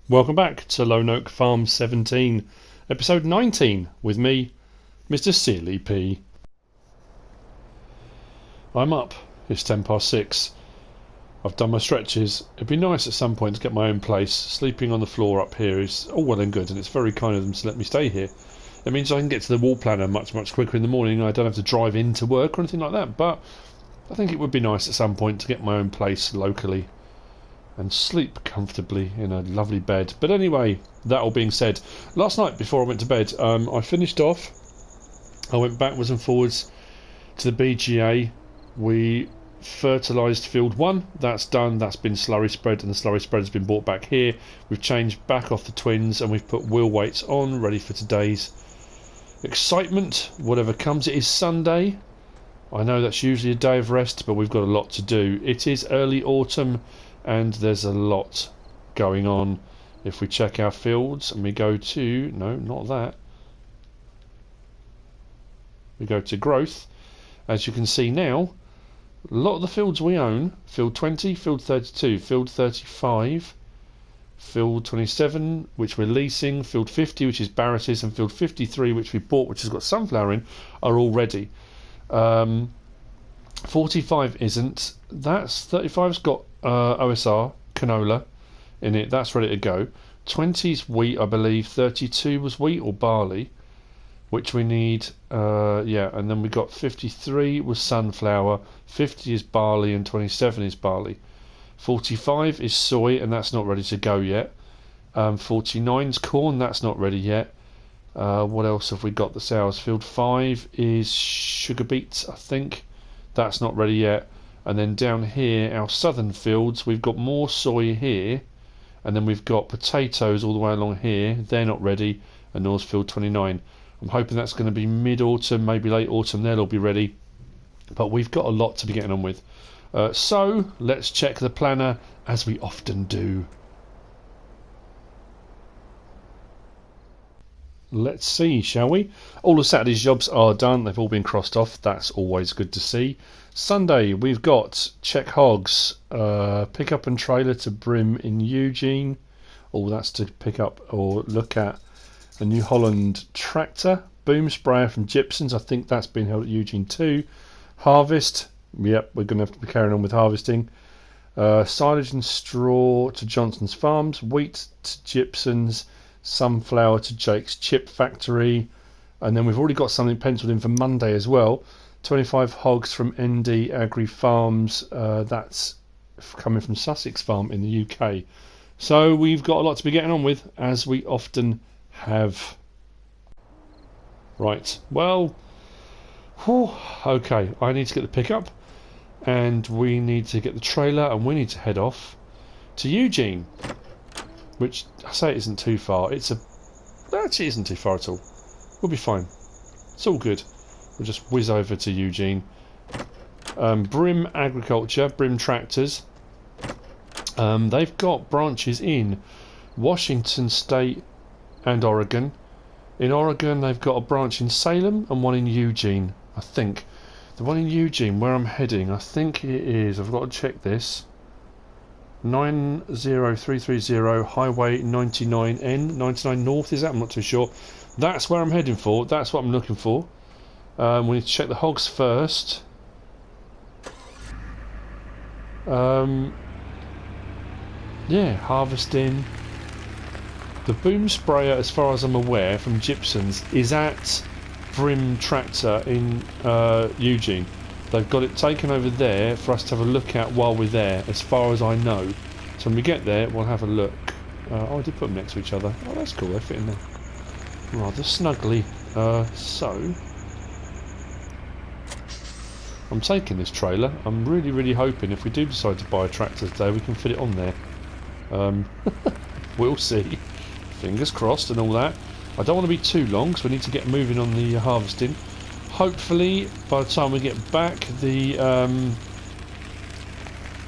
Welcome back to Lone Oak Farm 17, episode 19, with me, MrSealyp. I'm up. It's 6:10. I've done my stretches. It'd be nice at some point to get my own place. Sleeping on the floor up here is all well and good, and it's very kind of them to let me stay here. It means I can get to the wall planner much quicker in the morning. I don't have to drive into work or anything like that, but I think it would be nice at some point to get my own place locally and sleep comfortably in a lovely bed. But anyway, that all being said, last night before I went to bed, I finished off. I went backwards and forwards to the BGA. We fertilised field 1. That's done. That's been slurry spread, and the slurry spread has been brought back here. We've changed back off the twins, and we've put wheel weights on, ready for today's excitement, whatever comes. It is Sunday. I know that's usually a day of rest, but we've got a lot to do. It is early autumn, and there's a lot going on. If we check our fields and we go to, no, not that, we go to growth, as you can see now, a lot of the fields we own, field 20, field 32, field 35, field 27, which we're leasing, field 50, which is Barrett's, and field 53, which we bought, which has got sunflower in, are all ready. 45 isn't. That's 35's got OSR canola in it. That's ready to go. 20's wheat, I believe. 32 was wheat or barley, which we need. Yeah, and then we got 53 was sunflower. 50 is barley, and 27 is barley. 45 is soy, and that's not ready to go yet. 49's corn. That's not ready yet. What else have we got that's ours? Field 5 is sugar beets, I think. That's not ready yet. And then down here, our southern fields, we've got more soy here, and then we've got potatoes all the way along here. They're not ready, and North Field 29. I'm hoping that's going to be mid-autumn, maybe late autumn. They'll all be ready, but we've got a lot to be getting on with. So let's check the planner, as we often do. Let's see, shall we? All of Saturday's jobs are done. They've all been crossed off. That's always good to see. Sunday, we've got check hogs, pick up and trailer to Brim in Eugene. Oh, that's to pick up or look at a New Holland tractor. Boom sprayer from Gibson's. I think that's been held at Eugene too. Harvest. Yep, we're going to have to be carrying on with harvesting. Silage and straw to Johnson's Farms. Wheat to Gibson's. Sunflower to Jake's Chip Factory, and then we've already got something penciled in for Monday as well. 25 hogs from ND Agri Farms. That's coming from Sussex Farm in the UK. So we've got a lot to be getting on with, as we often have. Right, well, okay, I need to get the pickup, and we need to get the trailer, and we need to head off to Eugene, which I say isn't too far. Actually isn't too far at all. We'll be fine. It's all good. We'll just whiz over to Eugene. Brim Agriculture, Brim Tractors. They've got branches in Washington State and Oregon. In Oregon, they've got a branch in Salem and one in Eugene, I think. The one in Eugene, where I'm heading, I think it is. I've got to check this. 90330 Highway 99N, 99 North, is that? I'm not too sure. That's where I'm heading for. That's what I'm looking for. We need to check the hogs first. Yeah, harvesting. The boom sprayer, as far as I'm aware, from Gibson's, is at Brim Tractor in Eugene. They've got it taken over there for us to have a look at while we're there, as far as I know. So when we get there, we'll have a look. Oh, I did put them next to each other. Oh, that's cool. They fit in there rather snugly. So I'm taking this trailer. I'm really hoping if we do decide to buy a tractor today, we can fit it on there. We'll see. Fingers crossed and all that. I don't want to be too long, because we need to get moving on the harvesting. Hopefully, by the time we get back, the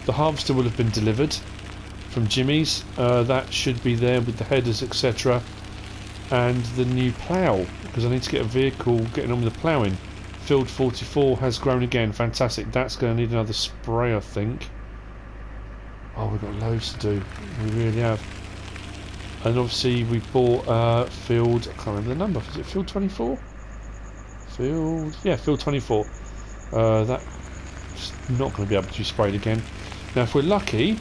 harvester will have been delivered from Jimmy's. That should be there with the headers, etc. And the new plough, because I need to get a vehicle getting on with the ploughing. Field 44 has grown again. Fantastic. That's going to need another spray, I think. Oh, we've got loads to do. We really have. And obviously we bought field, I can't remember the number, is it field 24? Field 24. That's not going to be able to be sprayed again. Now if we're lucky,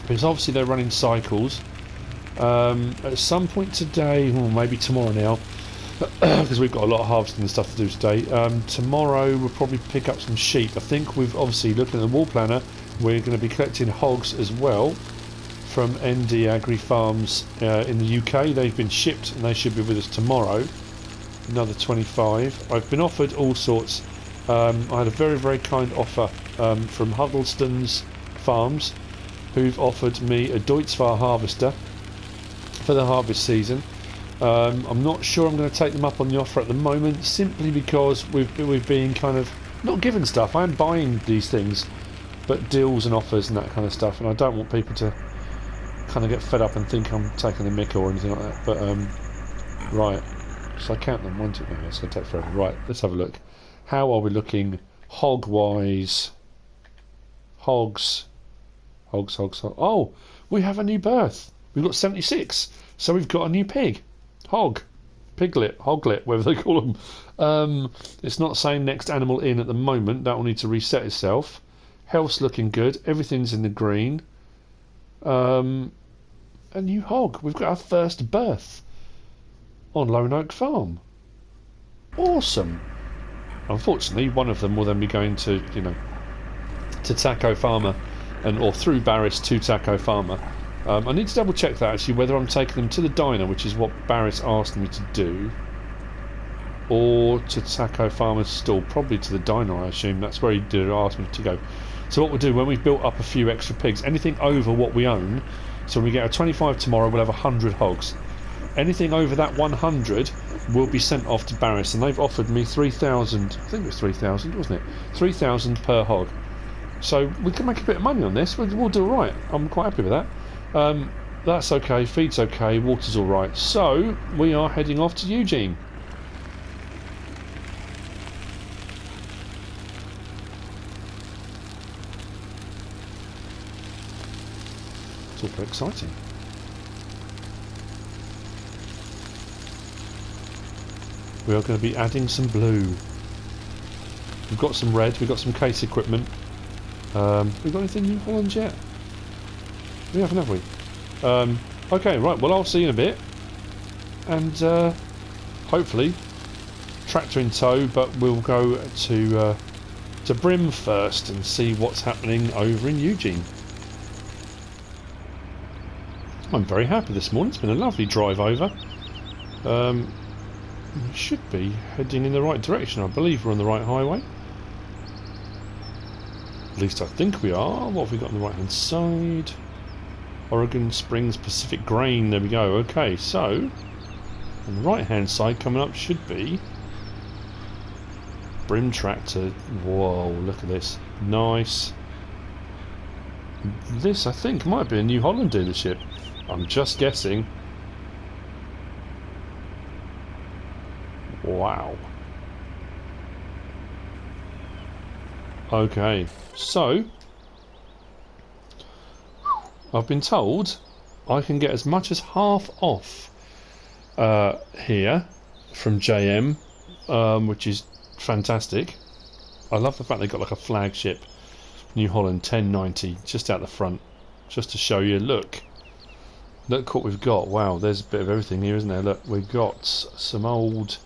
because obviously they're running cycles, at some point today, or maybe tomorrow now, because we've got a lot of harvesting and stuff to do today, tomorrow we'll probably pick up some sheep. I think we've obviously, looking at the wall planner, we're going to be collecting hogs as well from ND Agri Farms in the UK. They've been shipped and they should be with us tomorrow. Another 25. I've been offered all sorts. I had a very, very kind offer from Huddlestone's Farms, who've offered me a Deutzfahr harvester for the harvest season. I'm not sure I'm going to take them up on the offer at the moment, simply because we've been kind of not given stuff. I am buying these things, but deals and offers and that kind of stuff, and I don't want people to kind of get fed up and think I'm taking the mick or anything like that. But right, so I count them 1, 2. No, it's going to take forever. Right, let's have a look. How are we looking hog wise? Hogs. Oh, we have a new birth. We've got 76, so we've got a new pig. Piglet, hoglet, whatever they call them. It's not saying next animal in at the moment. That will need to reset itself. Health's looking good. Everything's in the green. A new hog. We've got our first birth on Lone Oak Farm. Awesome. Unfortunately, one of them will then be going to, to Taco Farmer, or through Barris to Taco Farmer. I need to double check that actually, whether I'm taking them to the diner, which is what Barris asked me to do, or to Taco Farmer's stall. Probably to the diner, I assume. That's where he did ask me to go. So what we'll do, when we've built up a few extra pigs, anything over what we own, so when we get a 25 tomorrow, we'll have 100 hogs. Anything over that 100 will be sent off to Barris, and they've offered me 3,000. I think it was 3,000, wasn't it? 3,000 per hog. So we can make a bit of money on this. We'll do all right. I'm quite happy with that. That's okay. Feed's okay. Water's all right. So we are heading off to Eugene. It's all very exciting. We are going to be adding some blue. We've got some red. We've got some case equipment. We've got anything New Holland yet? We haven't, have we? Okay, right, well I'll see you in a bit. And hopefully, tractor in tow, but we'll go to Brim first and see what's happening over in Eugene. I'm very happy this morning. It's been a lovely drive over. We should be heading in the right direction. I believe we're on the right highway. At least I think we are. What have we got on the right hand side? Oregon Springs Pacific Grain. There we go. Okay, so on the right hand side coming up should be Brim Tractor. Whoa, look at this. Nice. This I think might be a New Holland dealership. I'm just guessing. Wow. Okay, so I've been told I can get as much as half off here from JM, which is fantastic. I love the fact they got like a flagship New Holland 1090 just out the front, just to show you. Look what we've got. Wow, there's a bit of everything here, isn't there? Look, we've got some old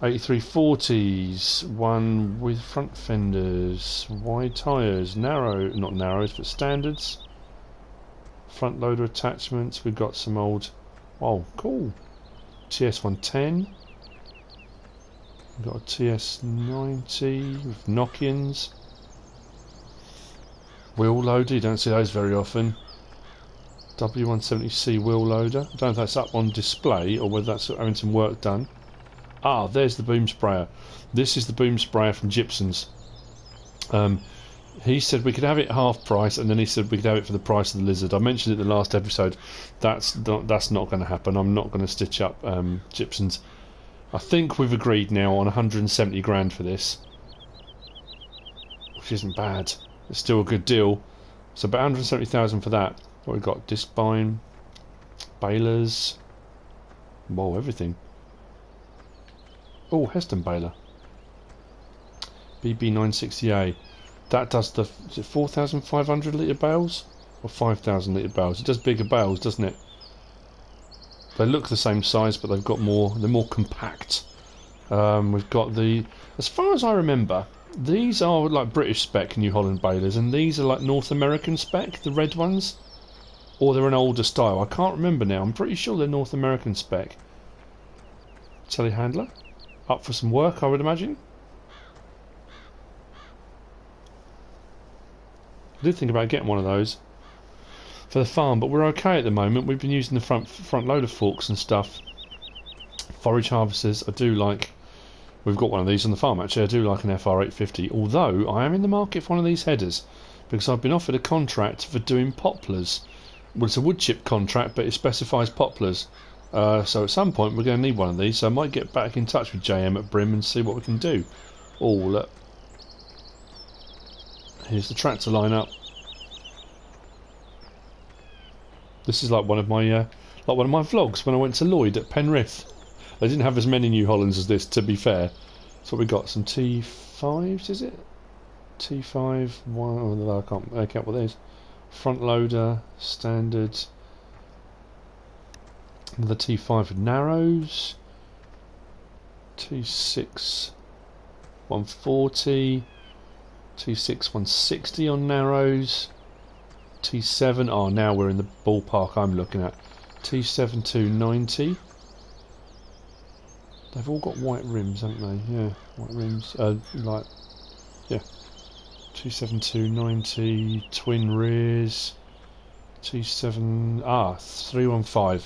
8340s, one with front fenders, wide tyres, not narrows but standards, front loader attachments. We've got some old, oh cool, TS110, we've got a TS90 with knock-ins, wheel loader, you don't see those very often, W170C wheel loader. I don't know if that's up on display or whether that's having some work done. Ah, there's the boom sprayer. This is the boom sprayer from Gibson's. He said we could have it half price, and then he said we could have it for the price of the Lizard. I mentioned it in the last episode. That's not going to happen. I'm not going to stitch up Gibson's. I think we've agreed now on 170 grand for this, which isn't bad. It's still a good deal. So about 170,000 for that. What we've got, disc bine, Balers. Whoa, everything. Oh, Heston baler. BB960A. That does the, is it 4,500 litre bales? Or 5,000 litre bales? It does bigger bales, doesn't it? They look the same size, but they've got more, they're more compact. We've got the, as far as I remember, these are like British spec New Holland balers, and these are like North American spec, the red ones. Or they're an older style. I can't remember now. I'm pretty sure they're North American spec. Telehandler. Up for some work, I would imagine. I did think about getting one of those for the farm, but we're okay at the moment. We've been using the front loader forks and stuff. Forage harvesters, I do like. We've got one of these on the farm actually. I do like an FR850, although I am in the market for one of these headers because I've been offered a contract for doing poplars. Well, it's a wood chip contract, but it specifies poplars. So at some point we're going to need one of these, so I might get back in touch with JM at Brim and see what we can do. Oh, look. Here's the tractor lineup. This is like one of my vlogs when I went to Lloyd at Penrith. They didn't have as many New Hollands as this, to be fair. So we got some T5s, is it? T5, one, oh, I can't make out what it is. Front loader, standard. Another T5 with narrows. T6 140. T6 160 on narrows. T7, oh now we're in the ballpark I'm looking at. T7 290. They've all got white rims, haven't they? Yeah, white rims. Like, yeah. T7 290, twin rears. T7, 315.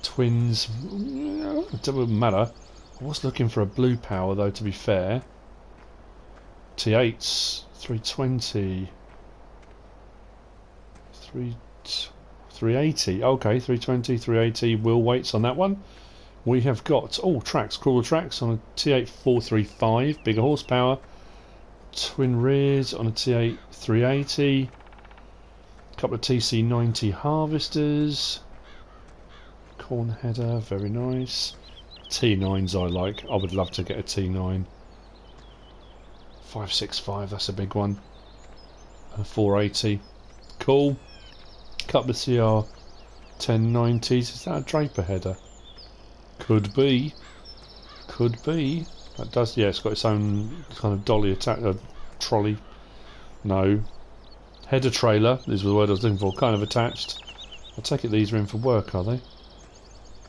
Twins, it doesn't matter. I was looking for a blue power though, to be fair. T8s, 320. 380, okay, 320, 380 wheel weights on that one. We have got, tracks, crawler tracks on a T8 435, bigger horsepower. Twin rears on a T8 380. A couple of TC90 harvesters. Corn header, very nice. T9s I like, I would love to get a T9. 565, that's a big one. 480, cool. Couple of CR 1090s, is that a Draper header? Could be. Could be. That does, yeah, it's got its own kind of dolly attack, trolley. No. Header trailer is the word I was looking for, kind of attached. I take it these are in for work, are they?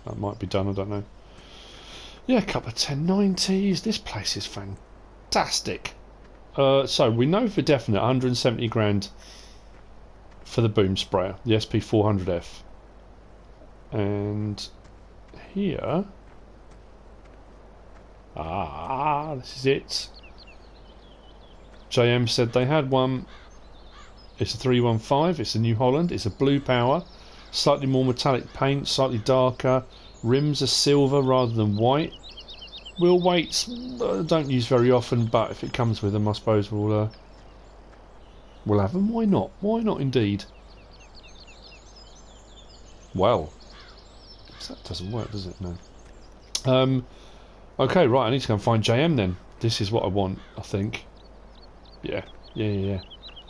That might be done, I don't know. Yeah, a couple of 1090s. This place is fantastic. So we know for definite 170 grand for the boom sprayer, the SP400F. And here, this is it. JM said they had one. It's a 315, it's a New Holland, it's a blue power, slightly more metallic paint, slightly darker, rims are silver rather than white. Wheel weights don't use very often, but if it comes with them I suppose we'll have them. Why not? Why not indeed? Well, that doesn't work, does it? No. Okay, right, I need to go and find JM then. This is what I want, I think. Yeah.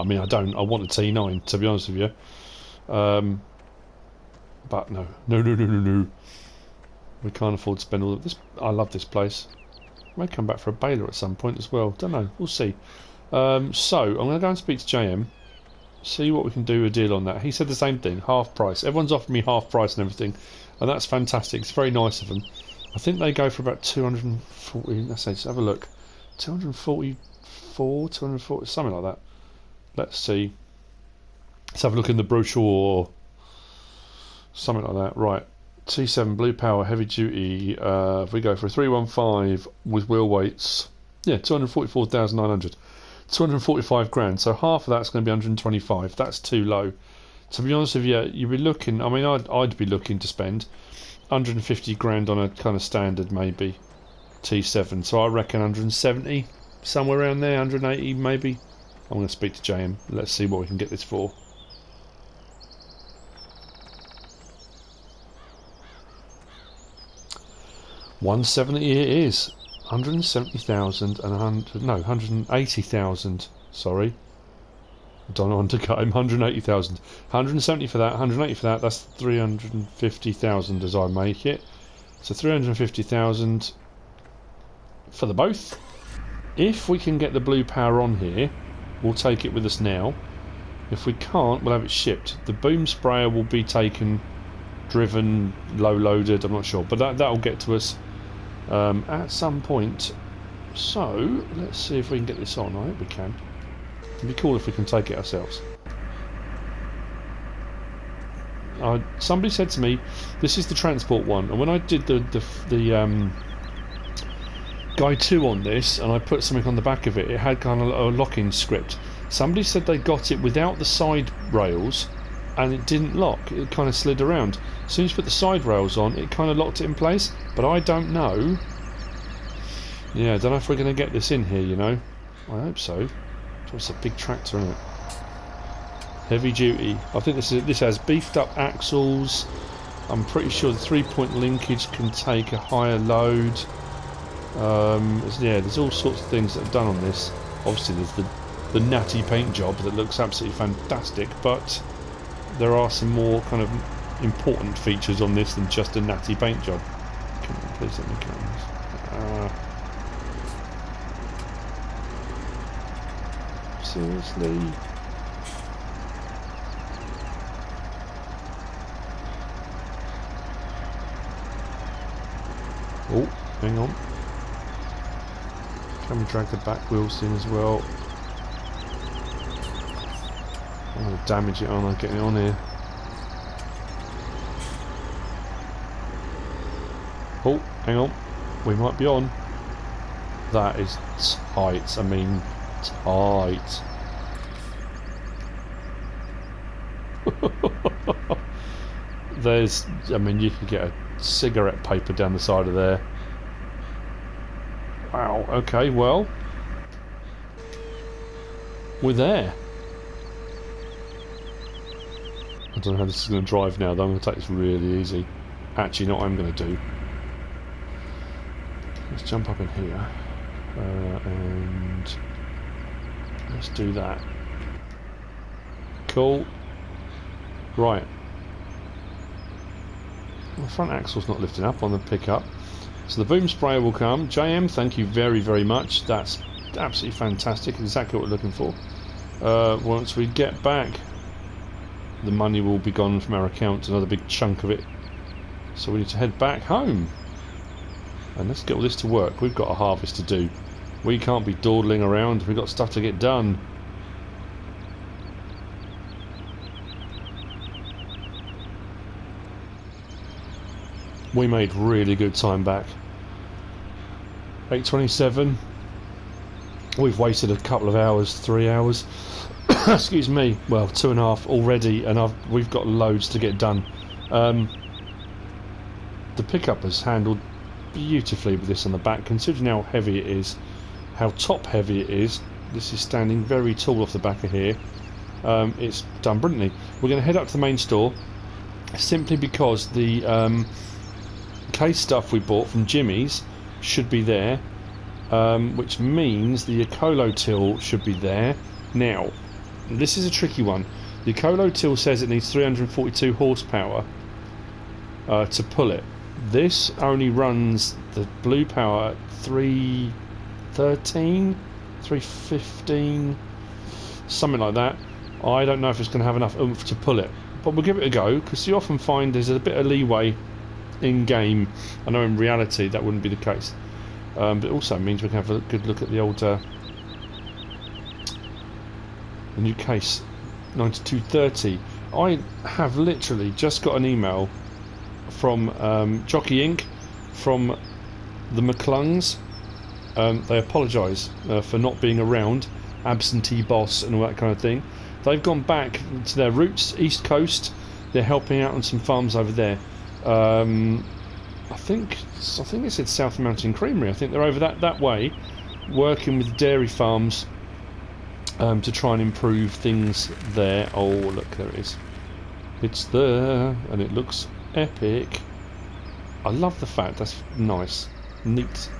I mean, I want a T9, to be honest with you. But no. We can't afford to spend all of this. I love this place. May come back for a baler at some point as well. Don't know. We'll see. So I'm going to go and speak to JM. See what we can do a deal on that. He said the same thing. Half price. Everyone's offering me half price and everything, and that's fantastic. It's very nice of them. I think they go for about 240. Let's have a look. 244, 240, something like that. Let's see. Let's have a look in the brochure. Something like that. Right. T7 blue power heavy duty. If we go for a 315 with wheel weights, yeah, 244,900, 245 grand. So half of that's going to be 125. That's too low. To be honest with you, you'd be looking. I mean, I'd be looking to spend 150 grand on a kind of standard maybe T7. So I reckon 170, somewhere around there, 180 maybe. I'm going to speak to JM. Let's see what we can get this for. 170 it is. 170,000 and 100, no, 180,000. Sorry. I don't want to cut him. 180,000. 170 for that, 180 for that. That's 350,000 as I make it. So 350,000 for the both. If we can get the blue power on here, we'll take it with us now. If we can't, we'll have it shipped. The boom sprayer will be taken, driven, low loaded, I'm not sure, but that'll get to us at some point. So let's see if we can get this on. I hope we can. It'd be cool if we can take it ourselves. Somebody said to me, this is the transport one, and when I did the Guide 2 on this, and I put something on the back of it, it had kind of a lock-in script. Somebody said they got it without the side rails, and it didn't lock. It kind of slid around. As soon as you put the side rails on, it kind of locked it in place. But I don't know. Yeah, I don't know if we're going to get this in here, you know. I hope so. It's a big tractor, isn't it? Heavy duty. I think this has beefed up axles. I'm pretty sure the 3-point linkage can take a higher load. Yeah, there's all sorts of things that are done on this. Obviously there's the natty paint job that looks absolutely fantastic, but there are some more kind of important features on this than just a natty paint job. Come on, please let me count this. Seriously? Oh, hang on. Can we drag the back wheels in as well? I'm going to damage it, aren't I, getting it on here? Oh, hang on. We might be on. That is tight. I mean, tight. I mean, you could get a cigarette paper down the side of there. Wow, okay, well, we're there. I don't know how this is going to drive now, though. I'm going to take this really easy. Actually, not what I'm going to do. Let's jump up in here. And let's do that. Cool. Right. The front axle's not lifting up on the pickup. So the boom sprayer will come. JM, thank you very, very much. That's absolutely fantastic. Exactly what we're looking for. Once we get back, the money will be gone from our account, another big chunk of it. So we need to head back home. And let's get all this to work. We've got a harvest to do. We can't be dawdling around. We've got stuff to get done. We made really good time back. 8:27. We've wasted a couple of hours, 3 hours. Excuse me. Well, 2.5 already, and we've got loads to get done. The pickup has handled beautifully with this on the back, considering how heavy it is, how top heavy it is. This is standing very tall off the back of here. It's done brilliantly. We're going to head up to the main store, simply because the case stuff we bought from Jimmy's should be there, which means the Ecolo till should be there. Now, this is a tricky one. The Ecolo till says it needs 342 horsepower to pull it. This only runs the blue power at 313, 315, something like that. I don't know if it's going to have enough oomph to pull it, but we'll give it a go, because you often find there's a bit of leeway in game. I know in reality that wouldn't be the case, but it also means we can have a good look at the old the new case 9230. I have literally just got an email from Jockey Inc. from the McClungs. They apologise for not being around, absentee boss and all that kind of thing. They've gone back to their roots, East Coast. They're helping out on some farms over there. I think it said South Mountain Creamery. I think they're over that way, working with dairy farms to try and improve things there. Oh, look, there it is. It's there, and it looks epic. I love the fact. That's nice. Neat.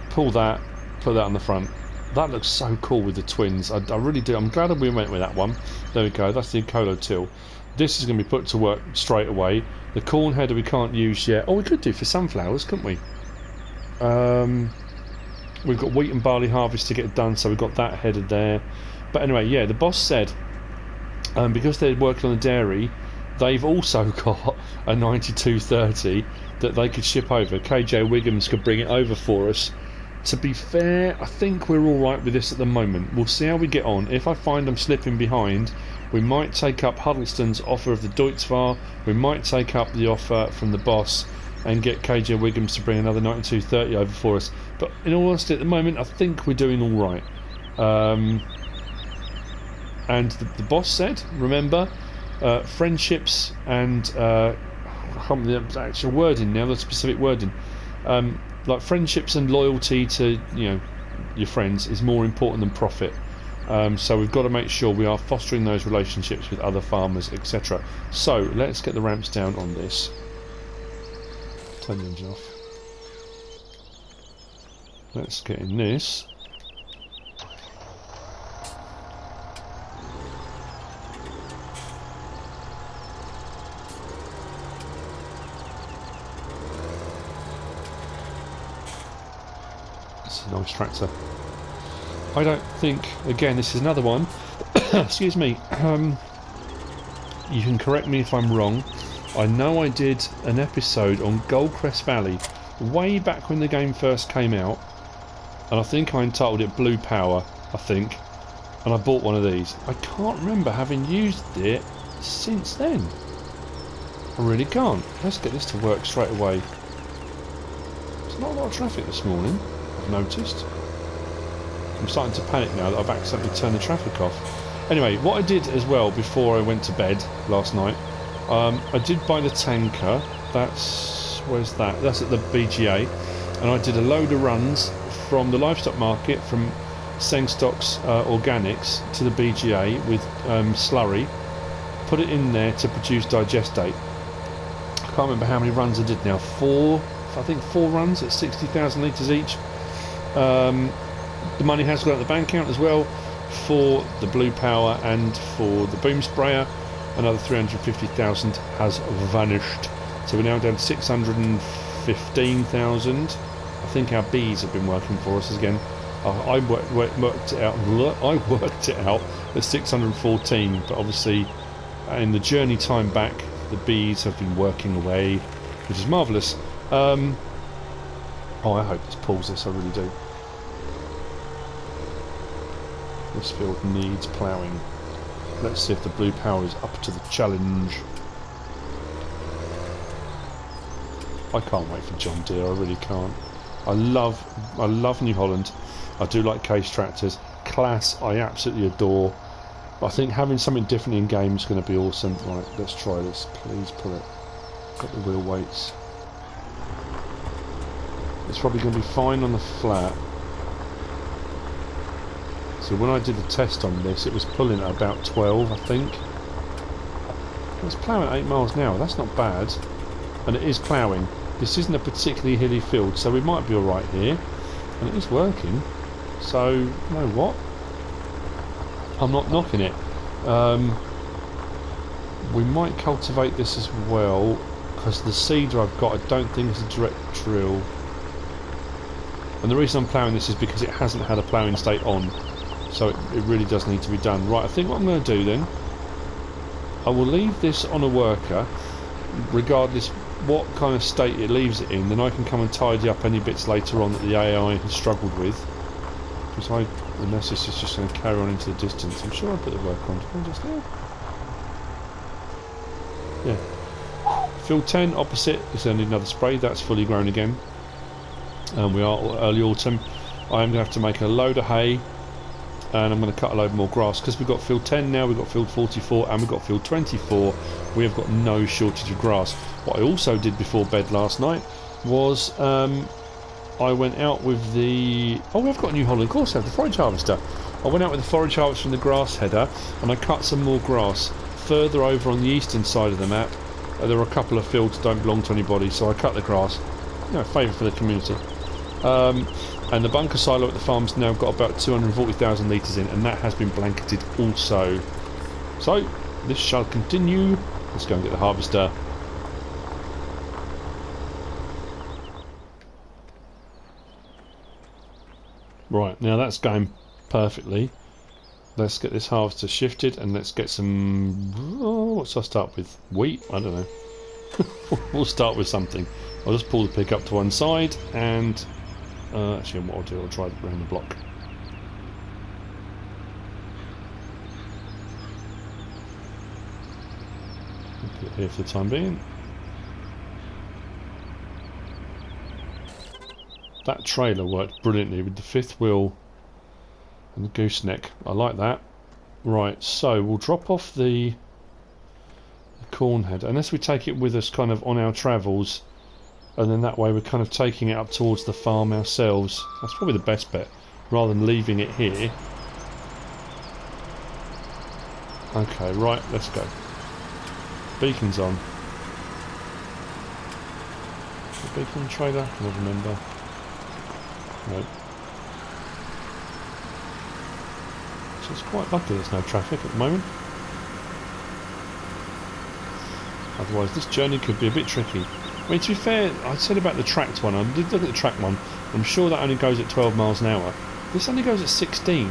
Pull that. Put that on the front. That looks so cool with the twins. I really do. I'm glad that we went with that one. There we go. That's the Ecolo till. This is going to be put to work straight away. The corn header we can't use yet. Oh, we could do for sunflowers, couldn't we? We've got wheat and barley harvest to get done, so we've got that headed there. But anyway, yeah, the boss said because they're working on the dairy, they've also got a 9230 that they could ship over. KJ Wiggums could bring it over for us. To be fair, I think we're alright with this at the moment. We'll see how we get on. If I find them slipping behind, we might take up Huddleston's offer of the Deutzfahr. We might take up the offer from the boss and get KJ Wiggums to bring another 9230 over for us. But in all honesty, at the moment, I think we're doing alright. And the boss said, remember, friendships and I can't remember the actual wording now, the specific wording. Like friendships and loyalty to your friends is more important than profit. So we've got to make sure we are fostering those relationships with other farmers, etc. So let's get the ramps down on this. Turn the engine off. Let's get in this. It's a nice tractor. I don't think, again, this is another one. Excuse me. You can correct me if I'm wrong. I know I did an episode on Goldcrest Valley way back when the game first came out, and I think I entitled it Blue Power, I think, and I bought one of these. I can't remember having used it since then. I really can't. Let's get this to work straight away. There's not a lot of traffic this morning, I've noticed. I'm starting to panic now that I've accidentally turned the traffic off. Anyway, what I did as well before I went to bed last night, I did buy the tanker. Where's that? That's at the BGA, and I did a load of runs from the livestock market from Sengstock's Organics to the BGA with slurry. Put it in there to produce digestate. I can't remember how many runs I did now. I think four runs at 60,000 litres each. The money has gone out the bank account as well for the Blue Power and for the boom sprayer. Another 350,000 has vanished, so we're now down to 615,000. I think our bees have been working for us again. I worked it out. I worked it out at 614, but obviously in the journey time back, the bees have been working away, which is marvellous. Oh, I hope this pulls this. I really do. This field needs ploughing. Let's see if the Blue Power is up to the challenge. I can't wait for John Deere, I really can't. I love New Holland. I do like case tractors. Class, I absolutely adore. But I think having something different in game is going to be awesome. Right, let's try this. Please pull it. Got the wheel weights. It's probably going to be fine on the flat. So when I did the test on this, it was pulling at about 12, I think. It's ploughing at 8 miles an hour. That's not bad. And it is ploughing. This isn't a particularly hilly field, so we might be alright here. And it is working. So, you know what? I'm not knocking it. We might cultivate this as well, because the seeder I've got I don't think is a direct drill. And the reason I'm ploughing this is because it hasn't had a ploughing state on. So it really does need to be done. Right, I think what I'm going to do then, I will leave this on a worker, regardless what kind of state it leaves it in. Then I can come and tidy up any bits later on that the AI has struggled with. Because unless this is just going to carry on into the distance. I'm sure I put the work on. Can I just there? Yeah. Field 10 opposite is going to need another spray. That's fully grown again. And we are early autumn. I am going to have to make a load of hay. And I'm going to cut a load more grass because we've got field 10 now, we've got field 44 and we've got field 24. We have got no shortage of grass. What I also did before bed last night was I went out with the... Oh, we've got a New Holland, of course I have the forage harvester. I went out with the forage harvester from the grass header and I cut some more grass further over on the eastern side of the map There are a couple of fields that don't belong to anybody, so I cut the grass. You know, favour for the community. And the bunker silo at the farm's now got about 240,000 litres in, and that has been blanketed also. So, this shall continue. Let's go and get the harvester. Right, now that's going perfectly. Let's get this harvester shifted and let's get some... Oh, what should I start with? Wheat? I don't know. We'll start with something. I'll just pull the pick up to one side and... actually, what I'll do, I'll drive it around the block. Put it here for the time being. That trailer worked brilliantly with the fifth wheel and the gooseneck. I like that. Right, so we'll drop off the corn head, unless we take it with us kind of on our travels, and then that way we're kind of taking it up towards the farm ourselves. That's probably the best bet, rather than leaving it here. Okay, right, let's go. Beacon's on. The beacon trailer? I don't remember. No. So it's quite lucky there's no traffic at the moment. Otherwise this journey could be a bit tricky. I mean, to be fair, I said about the tracked one, I did look at the tracked one, I'm sure that only goes at 12 miles an hour. This only goes at 16.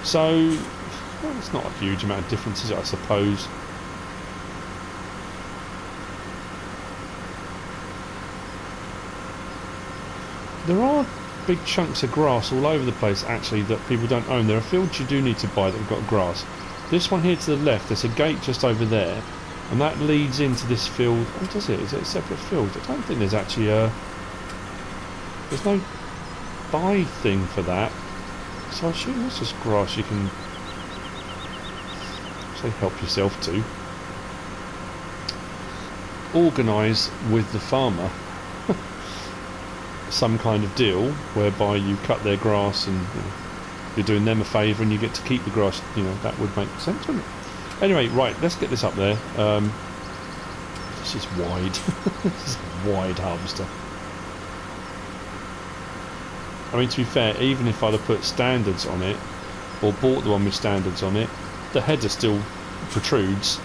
So, well, it's not a huge amount of difference, is it, I suppose. There are big chunks of grass all over the place actually that people don't own. There are fields you do need to buy that have got grass. This one here to the left, there's a gate just over there, and that leads into this field. Oh, does it? Is it a separate field? I don't think there's actually a... There's no buy thing for that. So I assume that's just grass you can, say, help yourself to. Organise with the farmer some kind of deal whereby you cut their grass and you're doing them a favour and you get to keep the grass. You know, that would make sense, wouldn't it? Anyway, right, let's get this up there. This is wide. This is a wide harvester. I mean, to be fair, even if I'd have put standards on it or bought the one with standards on it, the header still protrudes.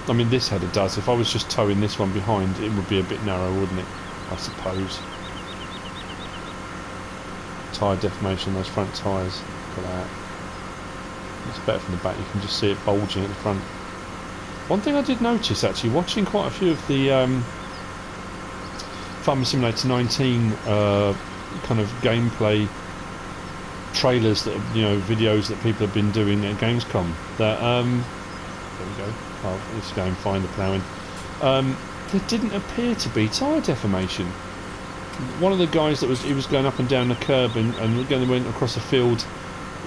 I mean, this header does. If I was just towing this one behind, it would be a bit narrow, wouldn't it? I suppose. Tyre deformation, those front tyres. Look at that. It's better from the back, you can just see it bulging at the front. One thing I did notice actually, watching quite a few of the Farming Simulator 19 kind of gameplay trailers that, you know, videos that people have been doing at Gamescom, that there we go. Oh, let's go and find the ploughing. There didn't appear to be tyre deformation. One of the guys that he was going up and down the curb and again went across the field,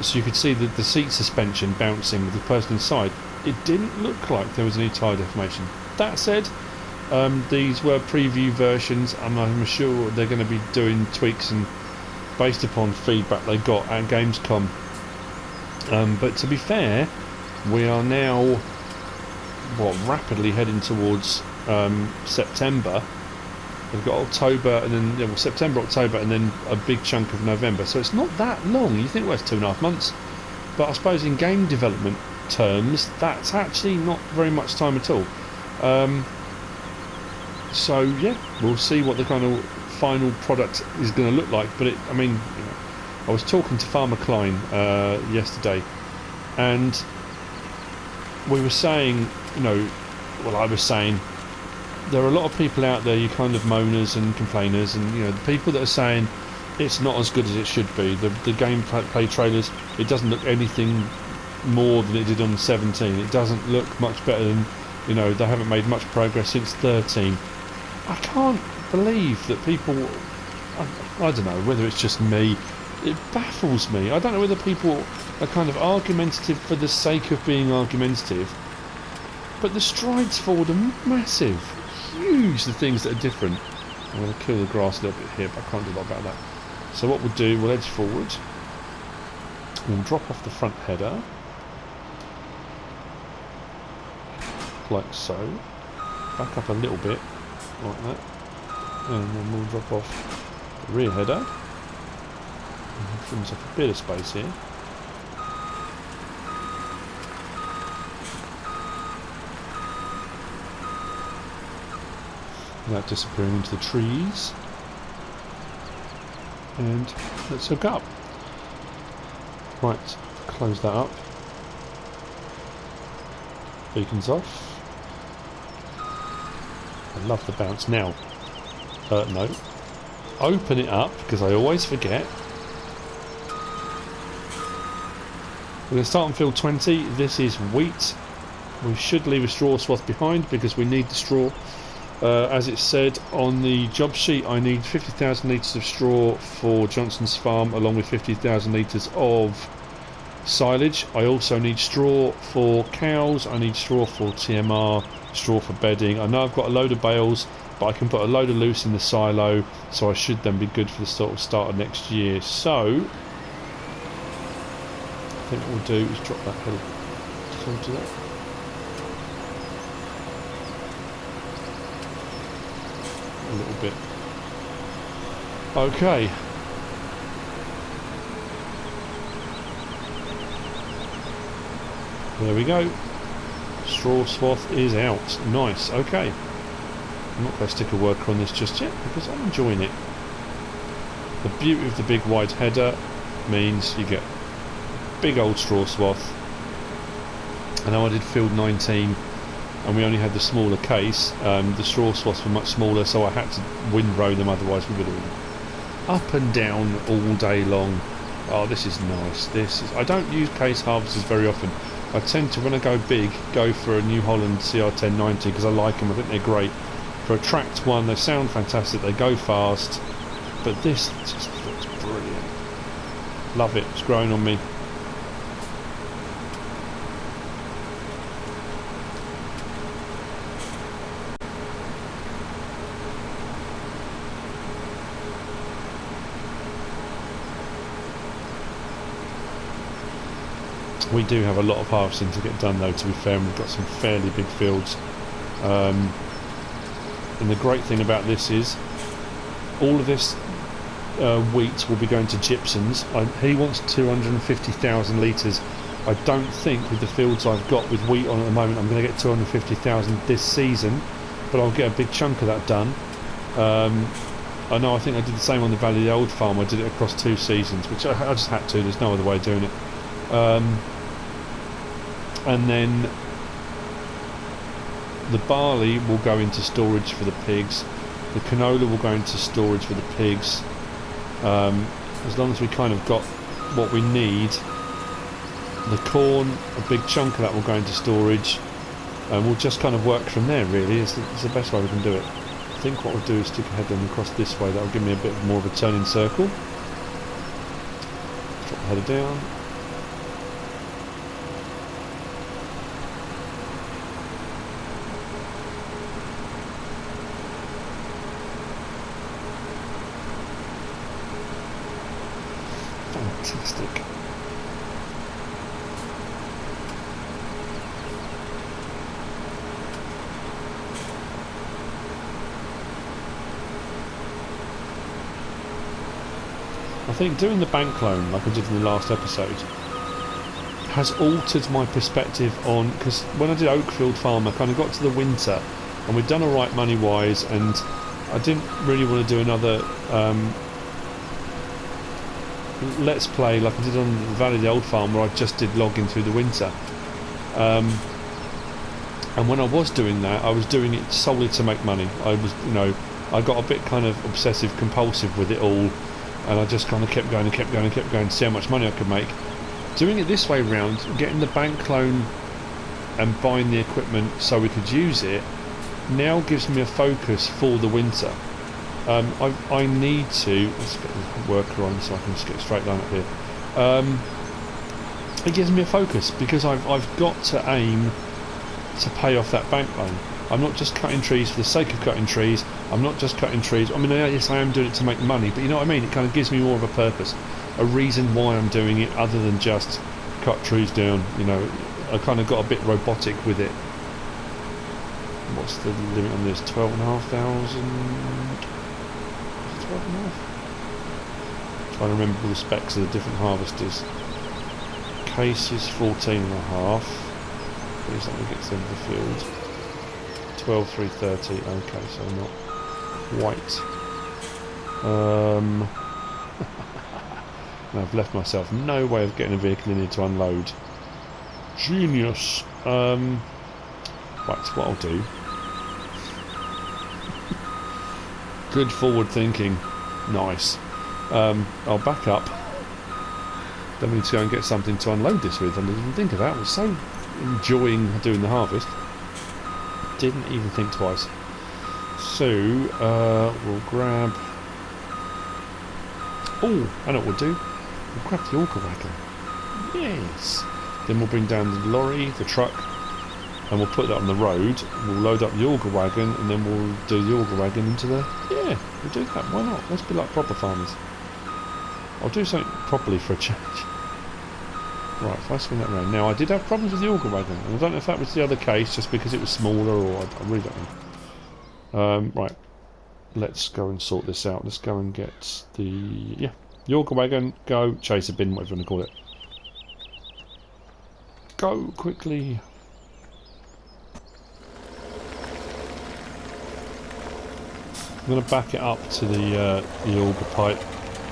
so you could see the seat suspension bouncing with the person inside. It didn't look like there was any tyre deformation. That said, these were preview versions, and I'm sure they're going to be doing tweaks and based upon feedback they got at Gamescom. But to be fair, we are now rapidly heading towards September. We've got October and then September, October, and then a big chunk of November. So it's not that long. You think, well, it's 2.5 months, but I suppose in game development terms, that's actually not very much time at all. So yeah, we'll see what the kind of final product is going to look like. But I mean, you know, I was talking to Farmer Klein yesterday, and we were saying, I was saying, there are a lot of people out there, you kind of moaners and complainers, and you know, the people that are saying it's not as good as it should be. The gameplay trailers, it doesn't look anything more than it did on 17. It doesn't look much better than, you know, they haven't made much progress since 13. I can't believe that people, I don't know whether it's just me, it baffles me. I don't know whether people are kind of argumentative for the sake of being argumentative, but the strides forward are massive, huge, the things that are different. I'm going to kill the grass a little bit here, but I can't do a lot about that. So what we'll do, we'll edge forward, we'll drop off the front header, like so. back up a little bit, like that, and then we'll drop off the rear header. Frees up a bit of space here. Without disappearing into the trees. And let's hook up. Right, close that up. Beacons off. I love the bounce. Now, no. Open it up, because I always forget. We're going to start on field 20. This is wheat. We should leave a straw swath behind because we need the straw. As it said on the job sheet, I need 50,000 litres of straw for Johnson's farm, along with 50,000 litres of silage. I also need straw for cows. I need straw for TMR, straw for bedding. I know I've got a load of bales, but I can put a load of loose in the silo, so I should then be good for the sort of start of next year. So I think what we'll do is drop that header. So we'll do that. A little bit. Okay. There we go. Straw swath is out. Nice. Okay. I'm not going to stick a worker on this just yet because I'm enjoying it. The beauty of the big wide header means you get big old straw swath. I know I did field 19 and we only had the smaller case. The straw swaths were much smaller, so I had to windrow them, otherwise we would have been up and down all day long. Oh, this is nice. I don't use case harvesters very often. I tend to, when I go big, go for a New Holland CR1090 because I like them. I think they're great. For a tracked one, they sound fantastic. They go fast, but this just looks brilliant. Love it. It's growing on me. We do have a lot of harvesting to get done though, to be fair, and we've got some fairly big fields. And the great thing about this is all of this wheat will be going to Gypson's. He wants 250,000 litres. I don't think with the fields I've got with wheat on at the moment I'm going to get 250,000 this season, but I'll get a big chunk of that done. I know I think I did the same on the Valley of the Old Farm. I did it across 2 seasons, which I just had to. There's no other way of doing it. And then the barley will go into storage for the pigs. The canola will go into storage for the pigs. As long as we kind of got what we need. The corn, a big chunk of that will go into storage, and we'll just kind of work from there. Really, it's the best way we can do it. I think what we'll do is stick a header across this way. That'll give me a bit more of a turning circle. Drop the header down. Fantastic. I think doing the bank loan, like I did in the last episode, has altered my perspective on, because when I did Oakfield Farm I kind of got to the winter and we'd done alright money wise, and I didn't really want to do another let's play like I did on the Valley of the Old Farm, where I just did logging through the winter. And when I was doing that, I was doing it solely to make money. I was, I got a bit kind of obsessive compulsive with it all, and I just kind of kept going to see how much money I could make. Doing it this way round, getting the bank loan and buying the equipment so we could use it, now gives me a focus for the winter. I need to, let's get the worker on so I can just get a straight line up here. It gives me a focus because I've got to aim to pay off that bank loan. I'm not just cutting trees for the sake of cutting trees. I'm not just cutting trees. I mean, yes, I am doing it to make money, but you know what I mean? It kind of gives me more of a purpose, a reason why I'm doing it, other than just cut trees down. I kind of got a bit robotic with it. What's the limit on this? 12,500. 12,500. Trying to remember all the specs of the different harvesters. Case is 14.5. Please let me get to the end of the field. 12,330. Okay, so not white. And I've left myself no way of getting a vehicle in here to unload. Genius. Right, so what I'll do. Good forward thinking. Nice. I'll back up. Then we need to go and get something to unload this with. I didn't even think of that. I was so enjoying doing the harvest. Didn't even think twice. So, we'll grab... Oh, I know what we'll do. We'll grab the auger wagon. Yes. Then we'll bring down the lorry, the truck, and we'll put that on the road. We'll load up the auger wagon, and then we'll do the auger wagon into the... Yeah, we'll do that. Why not? Let's be like proper farmers. I'll do something properly for a change. Right, if I swing that around. Now, I did have problems with the auger wagon, and I don't know if that was the other case, just because it was smaller, or I really don't know. Right, let's go and sort this out. Let's go and get the... Yeah, the auger wagon, go, chaser bin, whatever you want to call it. Go, quickly. I'm going to back it up to the auger pipe,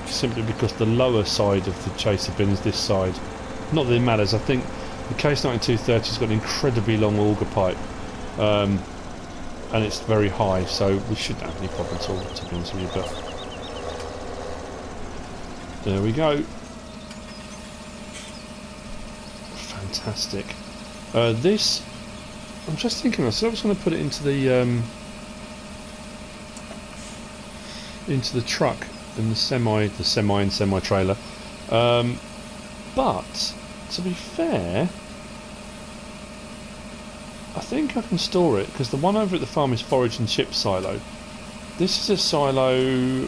simply because the lower side of the chaser bin is this side. Not that it matters. I think the Case 9230's got an incredibly long auger pipe, and it's very high, so we shouldn't have any problem at all, to be honest with you. But there we go. Fantastic. This, I'm just thinking. I said I was going to put it into the truck and the semi and semi trailer, but to be fair, I think I can store it, because the one over at the farm is forage and chip silo. This is a silo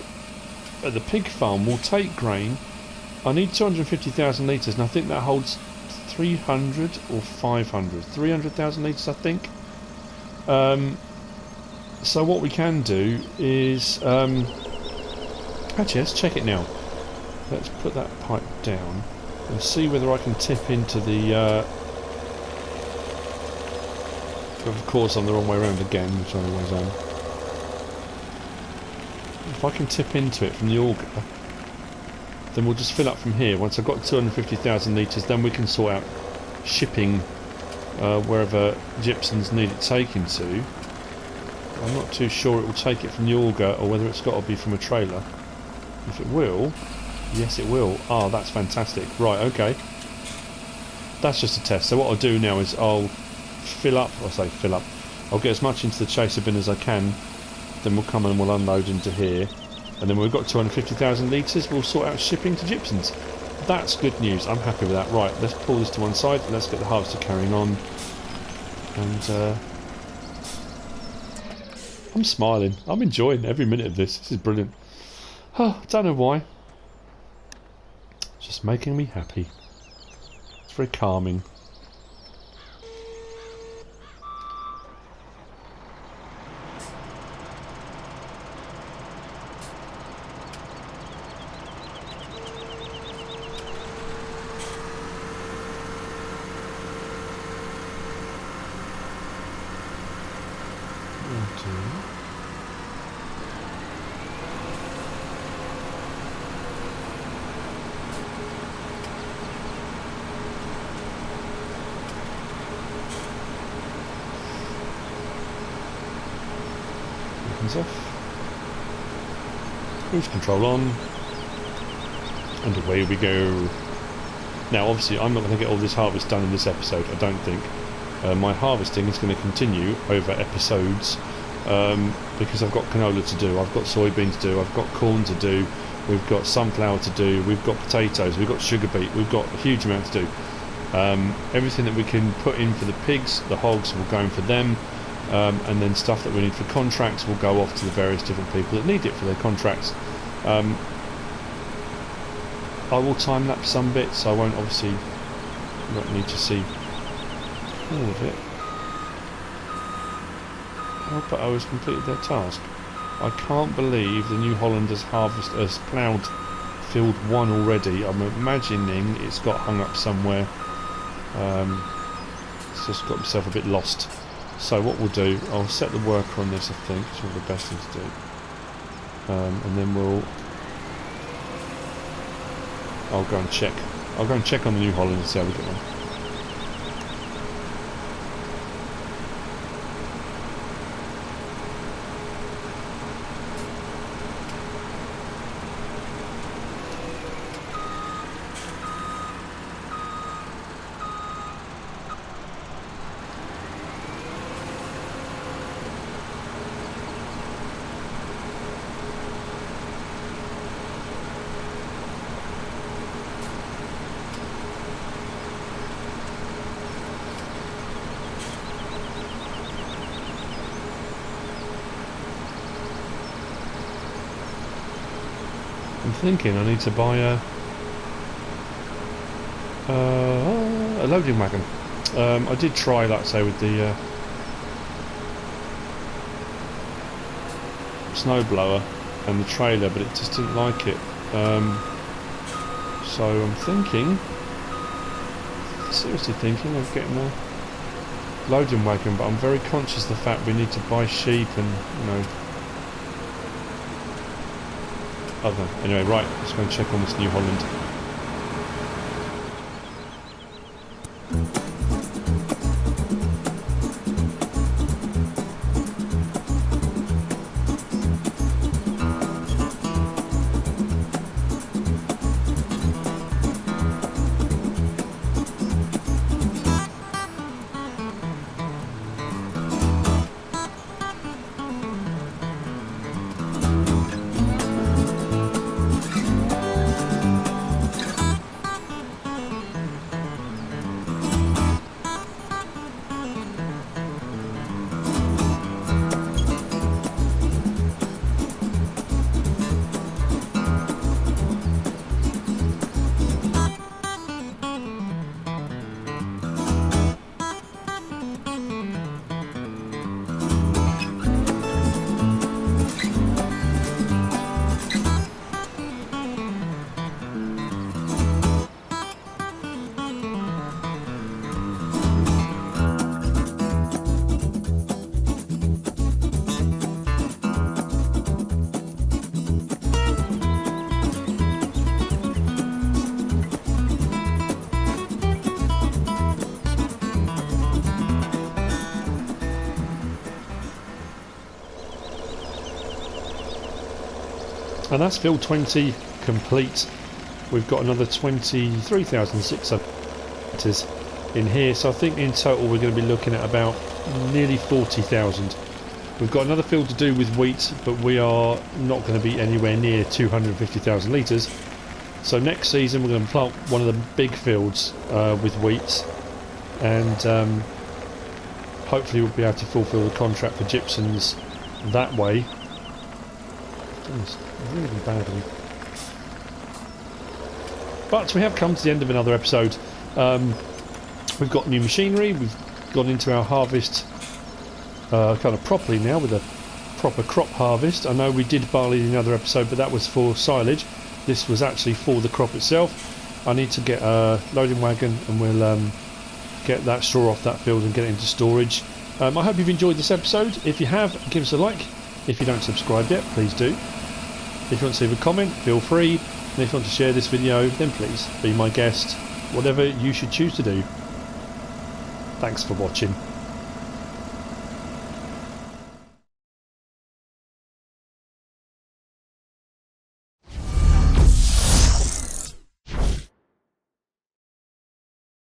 at the pig farm. Will take grain. I need 250,000 litres, and I think that holds 300 or 500. 300,000 litres, I think. So what we can do is... actually, let's check it now. Let's put that pipe down and see whether I can tip into the... of course, I'm the wrong way around again, which I always am. If I can tip into it from the auger, then we'll just fill up from here. Once I've got 250,000 litres, then we can sort out shipping wherever gypsums need it taken to. I'm not too sure it will take it from the auger, or whether it's got to be from a trailer. If it will, yes it will. Ah, that's fantastic. Right, okay. That's just a test. So what I'll do now is I'll fill up, I'll get as much into the chaser bin as I can, then we'll come and we'll unload into here, and then when we've got 250,000 litres, we'll sort out shipping to gypsums. That's good news. I'm happy with that. Right, let's pull this to one side and let's get the harvester carrying on. And I'm smiling. I'm enjoying every minute of this. This is brilliant. Oh, don't know why. It's just making me happy. It's very calming. Off. Cruise control on, and away we go. Now obviously I'm not going to get all this harvest done in this episode, I don't think. My harvesting is going to continue over episodes, because I've got canola to do, I've got soybean to do, I've got corn to do, we've got sunflower to do, we've got potatoes, we've got sugar beet, we've got a huge amount to do. Everything that we can put in for the pigs, the hogs, will go in for them. And then stuff that we need for contracts will go off to the various different people that need it for their contracts. I will time lapse some bits, so I won't obviously need to see all of it. Helper O has completed their task. I can't believe the New Holland has ploughed field 1 already. I'm imagining it's got hung up somewhere. It's just got myself a bit lost. So what we'll do, I'll set the worker on this, I think. It's probably the best thing to do. And then I'll go and check. I'll go and check on the New Holland and see how we get on. I'm thinking I need to buy a loading wagon. I did try, like I say, with the snowblower and the trailer, but it just didn't like it. So I'm seriously thinking of getting a loading wagon, but I'm very conscious of the fact we need to buy sheep and, you know, other. Anyway, right, let's go and check on this New Holland. And that's field 20 complete. We've got another 23,600 litres in here, so I think in total we're going to be looking at about nearly 40,000. We've got another field to do with wheat, but we are not going to be anywhere near 250,000 litres. So next season we're going to plant one of the big fields with wheat, and hopefully we'll be able to fulfil the contract for gypsums that way. It's really badly. But we have come to the end of another episode. We've got new machinery, we've gone into our harvest kind of properly now with a proper crop harvest. I know we did barley in another episode, but that was for silage. This was actually for the crop itself. I need to get a loading wagon and we'll get that straw off that field and get it into storage. I hope you've enjoyed this episode. If you have, give us a like. If you don't subscribe yet, please do. If you want to leave a comment, feel free. And if you want to share this video, then please be my guest. Whatever you should choose to do. Thanks for watching.